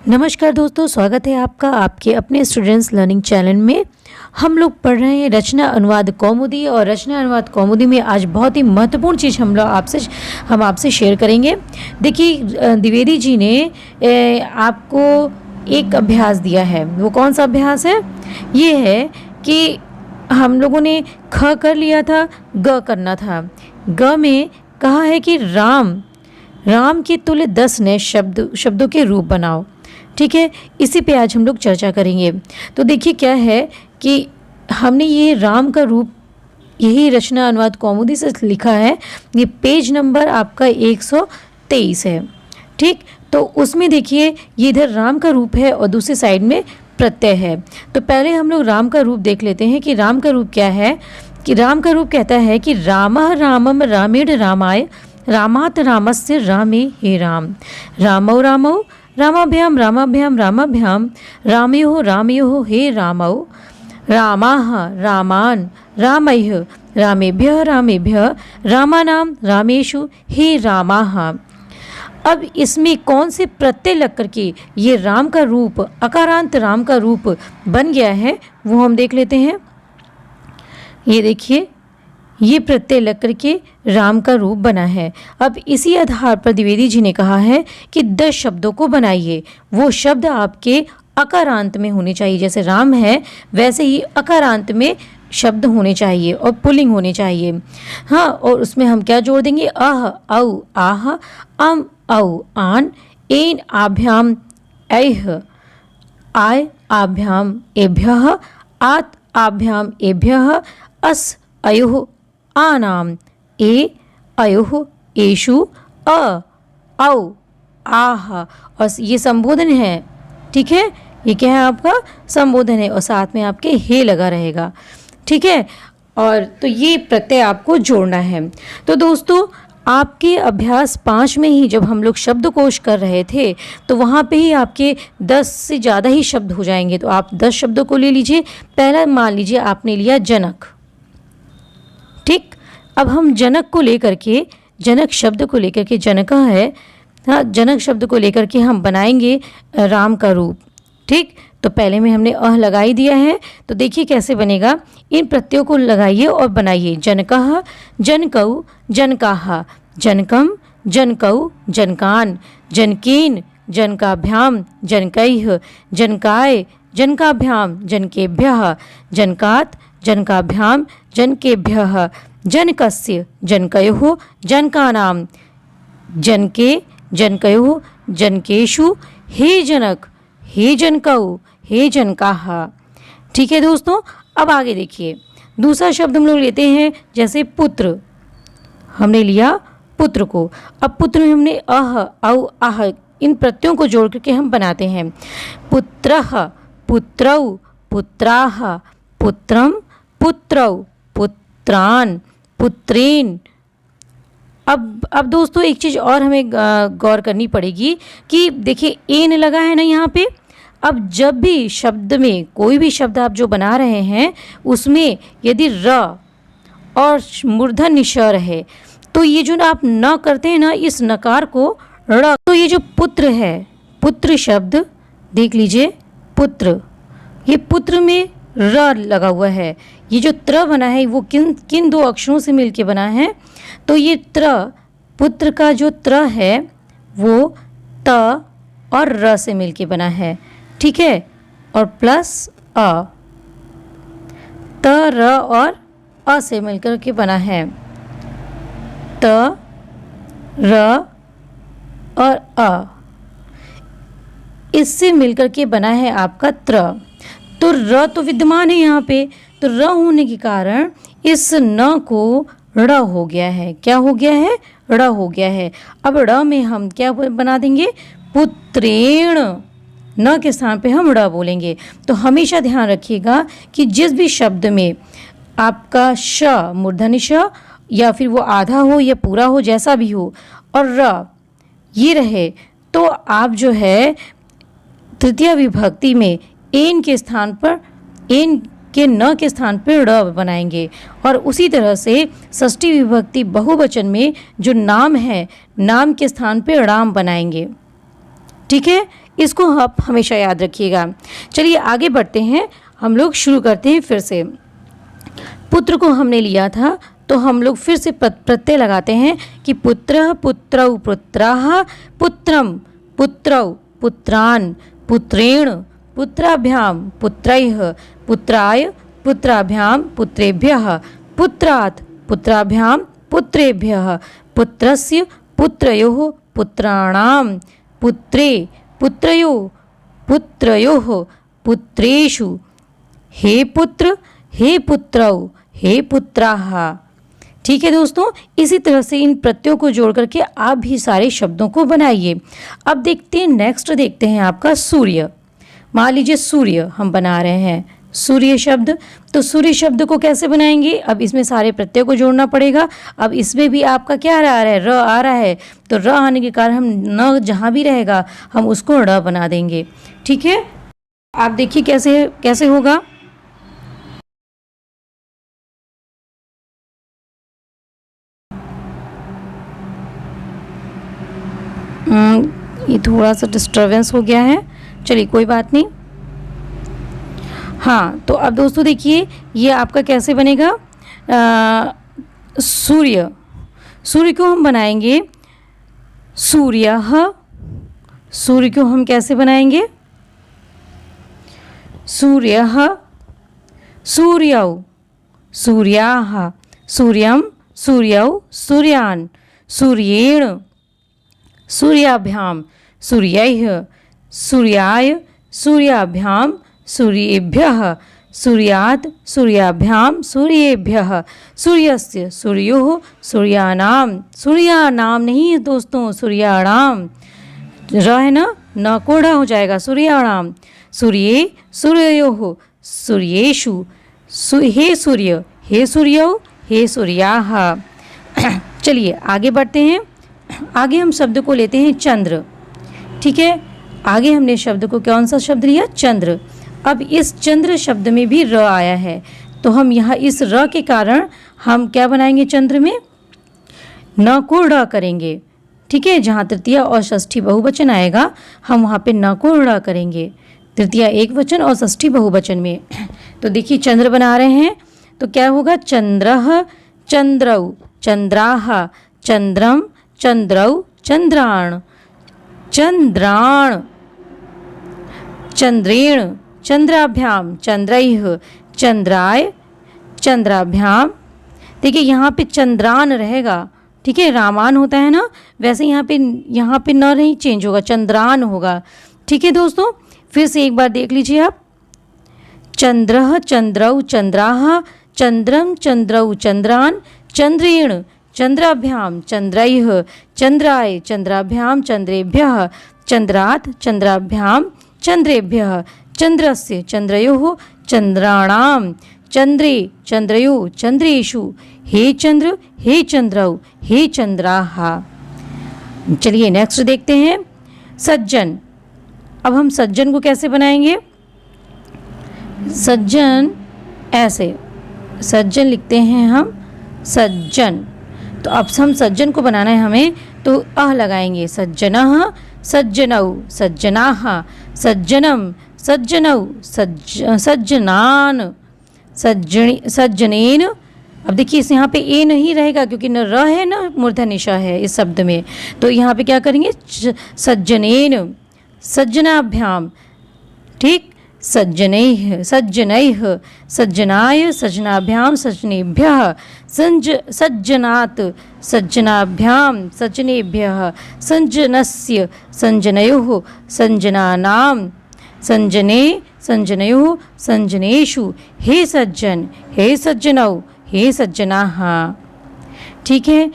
नमस्कार दोस्तों, स्वागत है आपका आपके अपने स्टूडेंट्स लर्निंग चैनल में। हम लोग पढ़ रहे हैं रचना अनुवाद कौमुदी, और रचना अनुवाद कौमुदी में आज बहुत ही महत्वपूर्ण चीज़ हम आपसे शेयर करेंगे। देखिए, द्विवेदी जी ने आपको एक अभ्यास दिया है। वो कौन सा अभ्यास है? ये है कि हम लोगों ने ख कर लिया था, ग करना था। ग में कहा है कि राम के तुल्य 10 नए शब्दों के रूप बनाओ। ठीक है, इसी पे आज हम लोग चर्चा करेंगे। तो देखिए क्या है कि हमने ये राम का रूप यही रचना अनुवाद कौमुदी से लिखा है। ये पेज नंबर आपका 123 है। ठीक, तो उसमें देखिए ये इधर राम का रूप है और दूसरी साइड में प्रत्यय है। तो पहले हम लोग राम का रूप देख लेते हैं कि राम का रूप क्या है। कि राम का रूप कहता है कि रामः रामम रामेण रामाय रामात् रामस्य रामे हे राम रामौ रामौ रामाभ्याम रामयोः हे रामौ रामाः रामान रामैः रामेभ्यः रामानां रामेषु हे रामाः। अब इसमें कौन से प्रत्यय लग करके ये राम का रूप, अकारांत राम का रूप बन गया है, वो हम देख लेते हैं। ये देखिए, ये प्रत्यय लग करके राम का रूप बना है। अब इसी आधार पर द्विवेदी जी ने कहा है कि 10 शब्दों को बनाइए। वो शब्द आपके अकारांत में होने चाहिए। जैसे राम है वैसे ही अकारांत में शब्द होने चाहिए और पुल्लिंग होने चाहिए। हाँ, और उसमें हम क्या जोड़ देंगे? अह, औ, आह, अम, औ, आन, एन, आभ्याम, ऐह, आय, आभ्याम, एभ्यः, आत, आभ्याम, एभ्यः, अस, अयोः, आनाम, ए, अयोः, एषु, अ, औ, आह। और ये संबोधन है। ठीक है, ये क्या है? आपका संबोधन है और साथ में आपके हे लगा रहेगा। ठीक है, और तो ये प्रत्यय आपको जोड़ना है। तो दोस्तों, आपके अभ्यास 5 में ही जब हम लोग शब्दकोश कर रहे थे तो वहाँ पे ही आपके 10 से ज़्यादा ही शब्द हो जाएंगे। तो आप 10 शब्दों को ले लीजिए। पहला मान लीजिए आपने लिया जनक। ठीक, अब हम जनक को लेकर के, जनक शब्द को लेकर के, जनक है, हाँ, जनक शब्द को लेकर के हम बनाएंगे राम का रूप। ठीक, तो पहले में हमने अह लगा ही दिया है। तो देखिए कैसे बनेगा। इन प्रत्ययों को लगाइए और बनाइए। जनकः, जनकौ, जनकाः, जनकम, जनकौ, जनकान, जनकेन, जनकाभ्याम, जनकैः, जनकाय, जनकाभ्याम, जनकेभ्यः, जनकात्, जनकाभ्याम, जनकेभ्यः, जनकस्य, जनकयोः, जनकानां, जनके, जनकयोः, जनकेषु, हे जनक, हे जनकौ, हे जनकाः। ठीक है दोस्तों, अब आगे देखिए। दूसरा शब्द हम लोग लेते हैं, जैसे पुत्र। हमने लिया पुत्र को। अब पुत्र में हमने अह, औ, आह, इन प्रत्ययों को जोड़ करके हम बनाते हैं। पुत्रः, पुत्रौ, पुत्राः, पुत्रम, पुत्रौ, पुत्रान, पुत्रेन। अब दोस्तों एक चीज़ और हमें गौर करनी पड़ेगी कि देखिए एन लगा है ना यहाँ पे। अब जब भी शब्द में कोई भी शब्द आप जो बना रहे हैं उसमें यदि र और मूर्धन्य श रहे तो ये जो आप न करते हैं ना, इस नकार को ड़। तो ये जो पुत्र है, पुत्र शब्द देख लीजिए, पुत्र, ये पुत्र में र लगा हुआ है। ये जो त्र बना है वो किन 2 अक्षरों से मिलके बना है? तो ये त्र, पुत्र का जो त्र है वो त और र से मिलके बना है। ठीक है, और प्लस अ, त, र और अ से मिलकर के बना है। त, र और अ, इससे मिलकर के बना है आपका त्र। तो र तो विद्यमान है यहाँ पे, तो र होने के कारण इस न को ड़ हो गया है। क्या हो गया है? ड़ हो गया है। अब ड़ में हम क्या बना देंगे? पुत्रेण। न के स्थान पे हम ड़ बोलेंगे। तो हमेशा ध्यान रखिएगा कि जिस भी शब्द में आपका श, मूर्धन्य श, या फिर वो आधा हो या पूरा हो, जैसा भी हो, और र ये रहे, तो आप जो है तृतीय विभक्ति में एन के स्थान पर, एन के न के स्थान पर ड़ बनाएंगे। और उसी तरह से षष्ठी विभक्ति बहुवचन में जो नाम है, नाम के स्थान पर राम बनाएंगे। ठीक है, इसको आप हमेशा याद रखिएगा। चलिए आगे बढ़ते हैं, हम लोग शुरू करते हैं फिर से। पुत्र को हमने लिया था तो हम लोग फिर से प्रत्यय लगाते हैं कि पुत्रः पुत्रौ पुत्राः पुत्रम पुत्रौ पुत्रान् पुत्रेण पुत्राभ्यां पुत्रैः पुत्राय पुत्राभ्यां पुत्रेभ्यः पुत्रात् पुत्राभ्यां पुत्रेभ्यः पुत्रस्य पुत्रयोः पुत्राणां पुत्रे पुत्रयोः पुत्रयोः पुत्रेषु हे पुत्र हे पुत्रौ हे पुत्राः। ठीक है दोस्तों, इसी तरह से इन प्रत्ययों को जोड़ करके आप भी सारे शब्दों को बनाइए। अब देखते हैं, नेक्स्ट देखते हैं आपका सूर्य। मान लीजिए सूर्य हम बना रहे हैं, सूर्य शब्द। तो सूर्य शब्द को कैसे बनाएंगे? अब इसमें सारे प्रत्ययों को जोड़ना पड़ेगा। अब इसमें भी आपका क्या आ रहा है? र आ रहा है, तो र आने के कारण हम न जहाँ भी रहेगा हम उसको र बना देंगे। ठीक है, आप देखिए कैसे कैसे होगा। ये थोड़ा सा डिस्टर्बेंस हो गया है, चलिए कोई बात नहीं। हाँ, तो अब दोस्तों देखिए ये आपका कैसे बनेगा। सूर्य, सूर्य को हम बनाएंगे सूर्यः। सूर्य को हम कैसे बनाएंगे? सूर्यः सूर्यौ सूर्याः सूर्यं सूर्यौ सूर्यान् सूर्येण सूर्याभ्यां सूर्यैः सूर्याय सूर्याभ्यां सूर्येभ्यः सूर्यात् सूर्याभ्यां सूर्येभ्यः सूर्यस्य सूर्योः सूर्याणां, सूर्याणां नहीं है दोस्तों, सूर्याणां र है ना, न कोड़ा हो जाएगा, सूर्याणां सूर्ये सूर्योः सूर्येषु हे सूर्य हे सूर्यौ हे सूर्याः। चलिए आगे बढ़ते हैं। आगे हम शब्द को लेते हैं चंद्र। ठीक है, आगे हमने शब्द को कौन सा शब्द लिया? चंद्र। अब इस चंद्र शब्द में भी र आया है, तो हम यहाँ इस र के कारण हम क्या बनाएंगे? चंद्र में न को ड़ करेंगे। ठीक है, जहाँ तृतीया और षष्ठी बहुवचन आएगा हम वहाँ पे न को ड़ करेंगे, तृतीया एक वचन और षष्ठी बहुवचन में। तो देखिए चंद्र बना रहे हैं तो क्या होगा? चंद्रः चंद्रौ चंद्राः चंद्रम चंद्रौ चंद्राण चंद्राण चंद्रेण चंद्राभ्याम चंद्रैः चंद्राय चंद्राभ्याम। देखिए यहाँ पे चंद्रान रहेगा। ठीक है, रामान होता है ना, वैसे यहाँ पे न नहीं चेंज होगा, चंद्रान होगा। ठीक है दोस्तों, फिर से एक बार देख लीजिए आप। चंद्रः चंद्रौ चंद्राः चंद्रम चंद्रौ चंद्रान चंद्रेण चंद्राभ्याम चंद्रैः चंद्राय चंद्राभ्याम चंद्रेभ्यः चंद्रात् चंद्राभ्याम चंद्रेभ्यः चंद्रस्य चंद्रयोः चंद्राणां चंद्रे चंद्रयोः चंद्रेषु हे चंद्र हे चंद्रौ हे चंद्राः। चलिए नेक्स्ट देखते हैं सज्जन। अब हम सज्जन को कैसे बनाएंगे? सज्जन ऐसे, सज्जन लिखते हैं हम सज्जन। तो अब हम सज्जन को बनाना है हमें, तो अह लगाएंगे। सज्जनः सज्जनौ सज्जनाः सज्जनम सज्जनौ सज्जनान सज्जनेन। अब देखिए इस यहाँ पे ए नहीं रहेगा क्योंकि न र है न मूर्धन्यषा है इस शब्द में, तो यहाँ पे क्या करेंगे? सज्जनेन सज्जनाभ्याम। ठीक, सज्जनैः सज्जनैः सज्जनाय सज्जनाभ्याम सज्जनेभ्यः सज्जनात् सज्जनाभ्याम सज्जनेभ्यः सज्जनस्य सज्जनयोः सज्जनानां सज्जने सज्जनयोः सज्जनेषु हे सज्जन हे सज्जनौ हे सज्जनाः। ठीक है,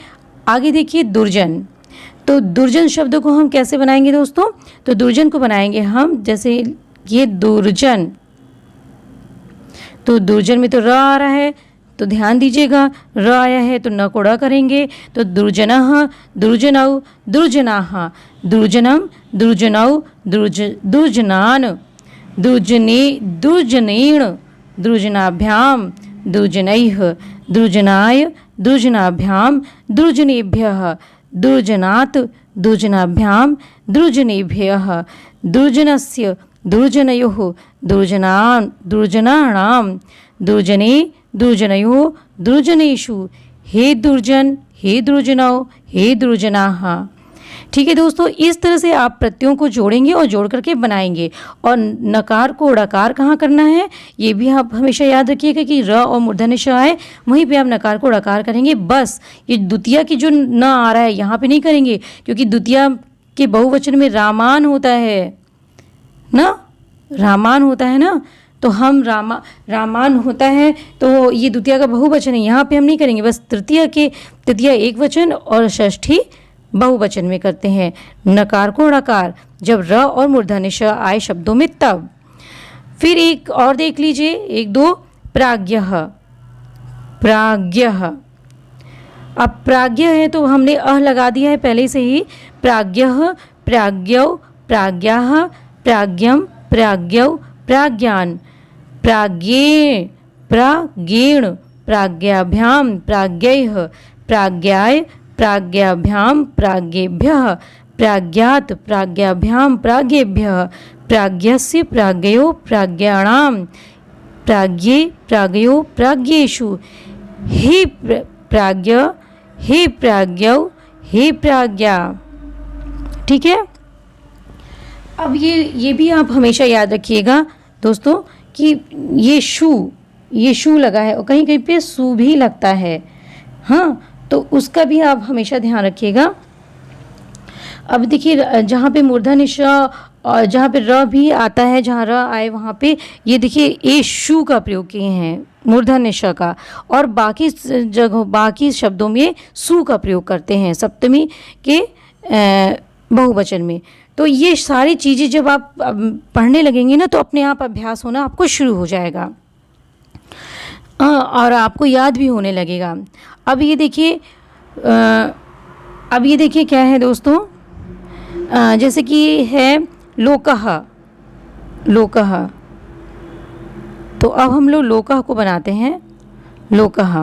आगे देखिए दुर्जन। तो दुर्जन शब्द को हम कैसे बनाएंगे दोस्तों? तो दुर्जन को बनाएंगे हम जैसे ये दुर्जन, तो दुर्जन में तो र आ रहा है, तो ध्यान दीजिएगा, र आया है तो न को ड़ करेंगे। तो दुर्जनः दुर्जनौ दुर्जनाः दुर्जनम दुर्जनौ दुर्जनान दुर्जने दुर्जनेण दुर्जनाभ्याम दुर्जनैः दुर्जनाय दुर्जनाभ्याम दुर्जनेभ्यः दुर्जनात् दुर्जनाभ्याम दुर्जनेभ्यः दुर्जनस्य दुर्जनयोः दुर्जनानां दुर्जने दुर्जनयोः दुर्जनेषु हे दुर्जन हे दुर्जनौ हे दुर्जनाः। ठीक है दोस्तों, इस तरह से आप प्रत्ययों को जोड़ेंगे और जोड़ करके बनाएंगे। और नकार को ड़कार कहाँ करना है ये भी आप हमेशा याद रखिएगा कि र और मूर्धन्य श आए वहीं पे आप नकार को ड़कार करेंगे। बस ये द्वितीया की जो न आ रहा है यहाँ पे नहीं करेंगे, क्योंकि द्वितीया के बहुवचन में रामान होता है ना, रामान होता है ना, तो हम रामान होता है, तो ये द्वितीया का बहुवचन है, यहाँ पे हम नहीं करेंगे। बस तृतीया एक वचन और षष्ठी बहुवचन में करते हैं। नकार को ड़कार जब र और मूर्धन्य श आए शब्दों में तब। फिर एक और देख लीजिए, एक दो प्राज्ञः। प्राज्ञः, अब प्राज्ञ है तो हमने अह लगा दिया है पहले से ही। प्राज्ञः, प्राज्ञौ, प्राज्ञाः, प्राज्ञं, प्राज्ञौ, प्राज्ञान, प्राज्ञे, प्राज्ञेण, प्राज्ञाभ्याम, प्राज्ञैः, प्राज्ञाय, प्राज्ञाभ्याम, प्राज्ञेभ्यः, प्राज्ञात्, प्राज्ञाभ्याम, प्राज्ञेभ्यः, प्राज्ञस्य, प्राज्ञयो, प्राज्ञाणां, प्राज्ञे, प्राज्ञयो, प्राज्ञेषु, हे प्राज्ञ, हे प्राज्ञौ, हे प्राज्ञा। ठीक है, अब ये भी आप हमेशा याद रखिएगा दोस्तों कि ये शू लगा है और कहीं कहीं पे सू भी लगता है, हाँ, तो उसका भी आप हमेशा ध्यान रखिएगा। अब देखिए जहाँ पे मूर्धन्य श और जहाँ पे र भी आता है, जहाँ र आए वहाँ पे ये देखिए ए शू का प्रयोग किए हैं मूर्धन्य श का, और बाकी जगह बाकी शब्दों में सू का प्रयोग करते हैं सप्तमी के बहुवचन में। तो ये सारी चीज़ें जब आप पढ़ने लगेंगे ना तो अपने आप अभ्यास होना आपको शुरू हो जाएगा और आपको याद भी होने लगेगा। अब ये देखिए क्या है दोस्तों, जैसे कि है लोकः। लोकः, तो अब हम लोग लोकः को बनाते हैं। लोकः,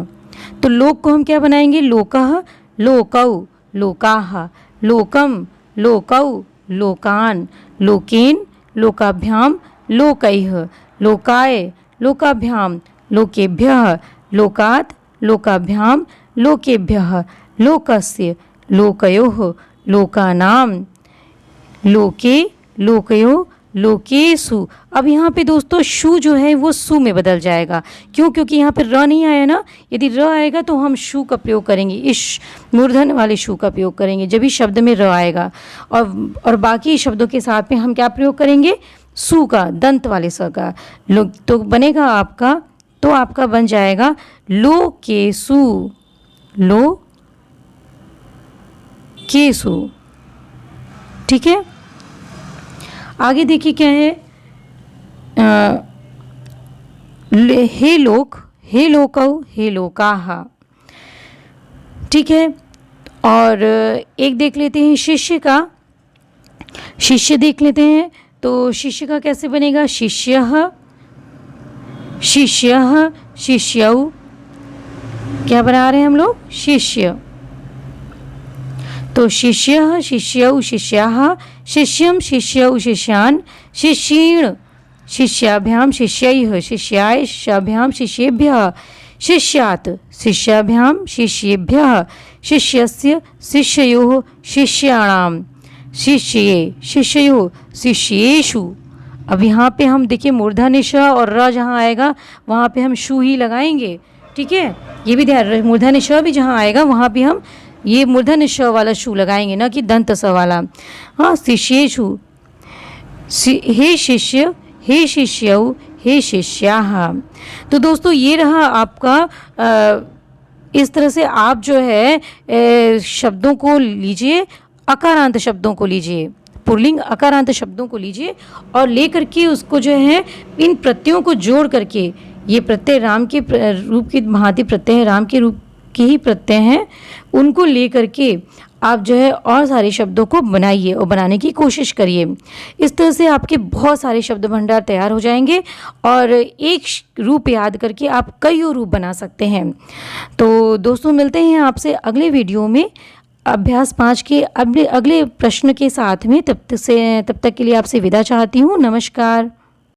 तो लोक को हम क्या बनाएंगे, लोकः, लोकौ, लोकाः, लोकम, लोकौ, लोकान, लोकेन, लोकाभ्याम, लोकैः, लोकाय, लोकाभ्याम, लोकेभ्यः, लोकात्, लोकाभ्याम, लोकेभ्यः, लोकस्य, लोकयोः, लोकानां, लोके, लोकयो, लोकेषु। अब यहाँ पे दोस्तों शू जो है वो सू में बदल जाएगा। क्यों? क्योंकि यहाँ पे र नहीं आया ना। यदि र आएगा तो हम शू का प्रयोग करेंगे, इस मूर्धन्य वाले शू का प्रयोग करेंगे जब भी शब्द में र आएगा। और बाकी शब्दों के साथ में हम क्या प्रयोग करेंगे, सू का, दंत वाले स का। तो बनेगा आपका, तो आपका बन जाएगा लोकेषु, लोकेषु। ठीक है, आगे देखिए क्या है, हे लोक, हे लोकौ, हे लोकाः। ठीक है, और एक देख लेते हैं शिष्य का। शिष्य देख लेते हैं, तो शिष्य का कैसे बनेगा, शिष्यः, शिष्यः, शिष्यौ। क्या बना रहे हैं हम लोग, शिष्य। तो शिष्यः, शिष्यौ, शिष्याः, शिष्यं, शिष्यौ, शिष्यान्, शिष्येण, शिष्याभ्याम, शिष्यैः, शिष्याय, शिष्याभ्याम, शिष्येभ्यः, शिष्यात्, शिष्याभ्याम, शिष्येभ्यः, शिष्यस्य, शिष्ययोः, शिष्याणां, शिष्ये, शिष्ययोः, शिष्येषु। अब यहाँ पे हम देखिए मूर्धन्य श और र जहाँ आएगा वहाँ पे हम शू ही लगाएंगे। ठीक है, ये भी ध्यान, मूर्धन्य श भी जहाँ आएगा वहाँ पे हम ये मूर्धन्य श वाला शू लगाएंगे, ना कि दंत स वाला। हाँ, शिष्येषु, हे शिष्य, हे शिष्यौ, हे शिष्याः। तो दोस्तों ये रहा आपका, इस तरह से आप जो है शब्दों को लीजिए, अकारांत शब्दों को लीजिए, पुल्लिंग अकारांत शब्दों को लीजिए और ले करके उसको जो है इन प्रत्ययों को जोड़ करके, ये प्रत्यय राम के रूप की भांति प्रत्यय राम के रूप के ही प्रत्यय हैं, उनको ले करके आप जो है और सारे शब्दों को बनाइए और बनाने की कोशिश करिए। इस तरह से आपके बहुत सारे शब्द भंडार तैयार हो जाएंगे और एक रूप याद करके आप कई रूप बना सकते हैं। तो दोस्तों मिलते हैं आपसे अगले वीडियो में। अभ्यास 5 के अगले प्रश्न के साथ में तब तक के लिए आपसे विदा चाहती हूँ। नमस्कार।